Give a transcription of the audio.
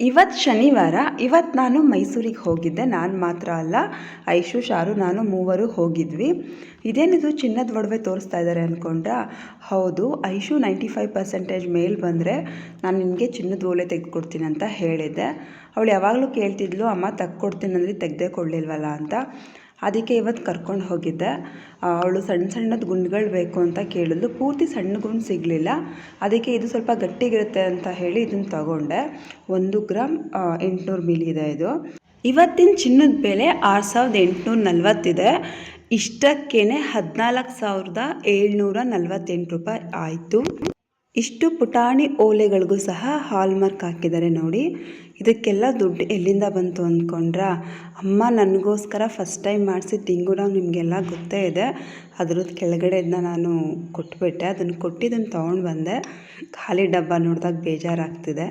ಇವತ್ತು ಶನಿವಾರ. ಇವತ್ತು ನಾನು ಮೈಸೂರಿಗೆ ಹೋಗಿದ್ದೆ. ನಾನು ಮಾತ್ರ ಅಲ್ಲ, ಐಶು, ಶಾರು, ನಾನು ಮೂವರು ಹೋಗಿದ್ವಿ. ಇದೇನಿದು ಚಿನ್ನದ ಒಡವೆ ತೋರಿಸ್ತಾ ಇದ್ದಾರೆ ಅಂದ್ಕೊಂಡ್ರಾ? ಹೌದು, ಐಶು 95% ಮೇಲೆ ಬಂದರೆ ನಾನು ನಿನಗೆ ಚಿನ್ನದ ಓಲೆ ತೆಗೆದುಕೊಡ್ತೀನಿ ಅಂತ ಹೇಳಿದ್ದೆ. ಅವಳು ಯಾವಾಗಲೂ ಕೇಳ್ತಿದ್ಲು, ಅಮ್ಮ ತೆಗ್ದುಕೊಡ್ತೀನಿ ಅಂದರೆ ತೆಗೆದೇ ಕೊಡಲಿಲ್ವಲ್ಲ ಅಂತ. ಅದಕ್ಕೆ ಇವತ್ತು ಕರ್ಕೊಂಡು ಹೋಗಿದ್ದೆ. ಅವಳು ಸಣ್ಣ ಸಣ್ಣದು ಗುಂಡುಗಳು ಬೇಕು ಅಂತ ಕೇಳಿದ್ಲು. ಪೂರ್ತಿ ಸಣ್ಣ ಗುಂಡು ಸಿಗಲಿಲ್ಲ. ಅದಕ್ಕೆ ಇದು ಸ್ವಲ್ಪ ಗಟ್ಟಿಗಿರುತ್ತೆ ಅಂತ ಹೇಳಿ ಇದನ್ನು ತಗೊಂಡೆ. 1 ಗ್ರಾಮ್ 800 ಮಿಲಿ ಇದೆ ಇದು. ಇವತ್ತಿನ ಚಿನ್ನದ ಬೆಲೆ 6840 ಇದೆ. ಇಷ್ಟಕ್ಕೇ 14,748 ರೂಪಾಯಿ ಆಯಿತು. ಇಷ್ಟು ಪುಟಾಣಿ ಓಲೆಗಳಿಗೂ ಸಹ ಹಾಲ್ಮಾರ್ಕ್ ಹಾಕಿದ್ದಾರೆ ನೋಡಿ. ಇದಕ್ಕೆಲ್ಲ ದುಡ್ಡು ಎಲ್ಲಿಂದ ಬಂತು ಅಂದ್ಕೊಂಡ್ರಾ? ಅಮ್ಮ ನನಗೋಸ್ಕರ ಫಸ್ಟ್ ಟೈಮ್ ಮಾಡಿಸಿ ಟಿಂಗುನ ನಿಮಗೆಲ್ಲ ಗೊತ್ತೇ ಇದೆ. ಅದ್ರದ್ದು ಕೆಳಗಡೆಯಿಂದ ನಾನು ಕೊಟ್ಬಿಟ್ಟೆ. ಅದನ್ನು ಕೊಟ್ಟಿದ್ದನ್ನು ತೊಗೊಂಡು ಬಂದೆ. ಖಾಲಿ ಡಬ್ಬ ನೋಡಿದಾಗ ಬೇಜಾರಾಗ್ತಿದೆ.